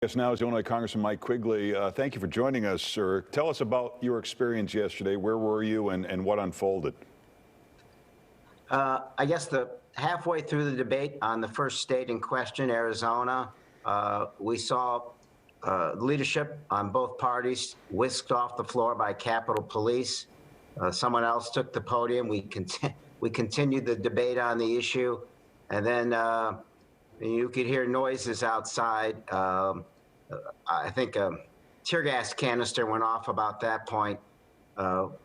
Yes, now is Illinois Congressman Mike Quigley. Thank you for joining us, sir. Tell us about your experience yesterday. Where were you and what unfolded? I guess halfway through the debate on the first state in question, Arizona, we saw leadership on both parties whisked off the floor by Capitol Police. Someone else took the podium. We continued the debate on the issue, and then you could hear noises outside. I think a tear gas canister went off about that point.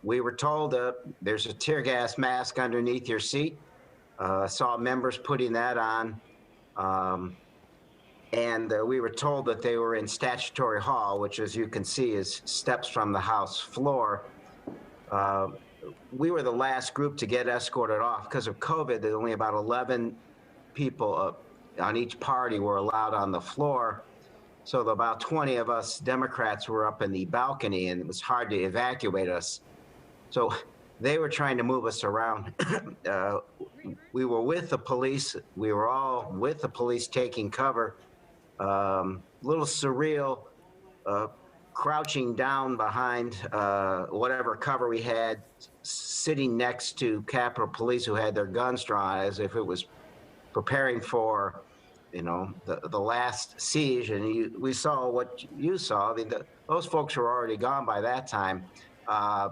We were told there's a tear gas mask underneath your seat. Saw members putting that on. And we were told that they were in Statutory Hall, which, as you can see, is steps from the House floor. We were the last group to get escorted off. Because of COVID, there were only about 11 people on each party were allowed on the floor. So about 20 of us Democrats were up in the balcony, and it was hard to evacuate us. So they were trying to move us around. We were with the police. We were all with the police taking cover. A little surreal, crouching down behind whatever cover we had, sitting next to Capitol Police who had their guns drawn as if it was preparing for, the last siege. And we saw what you saw. I mean, those folks were already gone by that time. A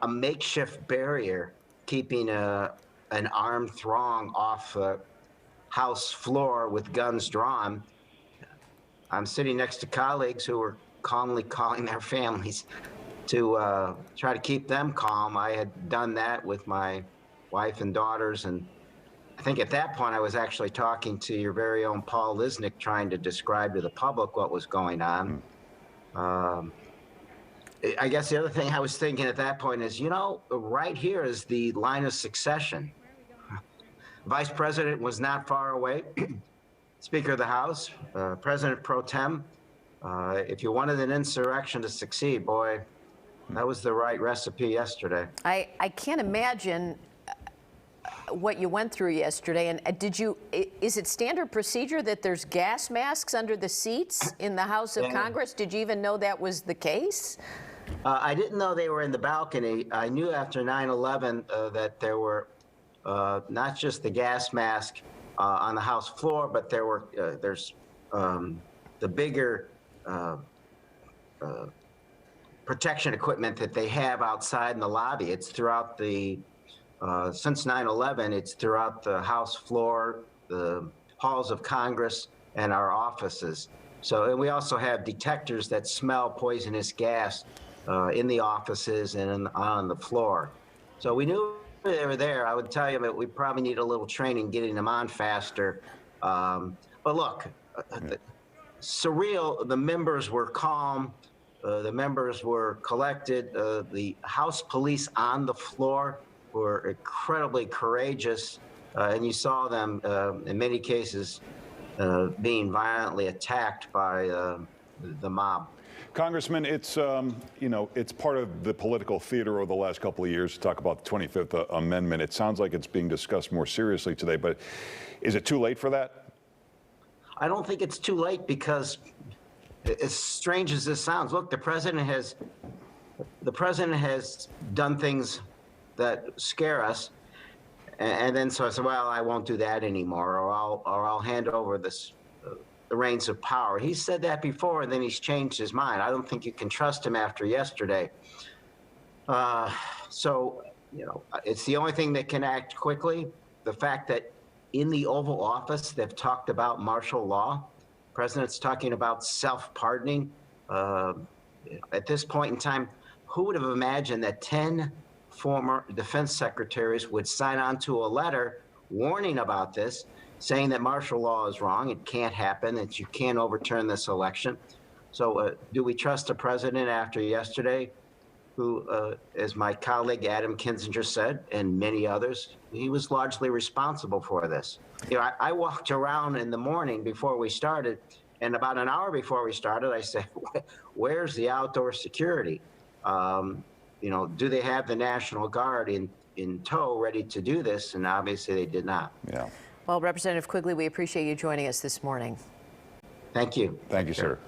makeshift barrier keeping an armed throng off the House floor with guns drawn. I'm sitting next to colleagues who were calmly calling their families to try to keep them calm. I had done that with my wife and daughters, and I think at that point I was actually talking to your very own Paul Lisnick, trying to describe to the public what was going on. I guess the other thing I was thinking at that point is, right here is the line of succession. Vice President was not far away. Speaker of the House, President Pro Tem. If you wanted an insurrection to succeed, boy, that was the right recipe yesterday. I can't imagine what you went through yesterday. And is it standard procedure that there's gas masks under the seats in the House of Congress? Did you even know that was the case? I didn't know they were in the balcony. I knew after 9/11 that there were not just the gas mask on the House floor, but there's the bigger protection equipment that they have outside in the lobby. It's throughout since 9/11, it's throughout the House floor, the halls of Congress, and our offices. And we also have detectors that smell poisonous gas in the offices and on the floor. So we knew they were there. I would tell you that we probably need a little training getting them on faster. But look, surreal. The members were calm. The members were collected. The House police on the floor were incredibly courageous, and you saw them in many cases being violently attacked by the mob. Congressman, it's part of the political theater over the last couple of years to talk about the 25th Amendment. It sounds like it's being discussed more seriously today, but is it too late for that? I don't think it's too late, because as strange as this sounds, look, the president has done things that scare us, and then so I said, well, I won't do that anymore, or I'll hand over the reins of power. He said that before, and then he's changed his mind. I don't think you can trust him after yesterday. It's the only thing that can act quickly. The fact that in the Oval Office they've talked about martial law. The president's talking about self-pardoning. At this point in time, who would have imagined that 10 former defense secretaries would sign on to a letter warning about this, saying that martial law is wrong, it can't happen, that you can't overturn this election. So do we trust the president after yesterday, who, as my colleague Adam Kinzinger said, and many others, he was largely responsible for this. I walked around in the morning before we started, and about an hour before we started, I said, where's the outdoor security? Do they have the National Guard in tow ready to do this? And obviously they did not. Yeah. Well, Representative Quigley, we appreciate you joining us this morning. Thank you. Thank you, sir.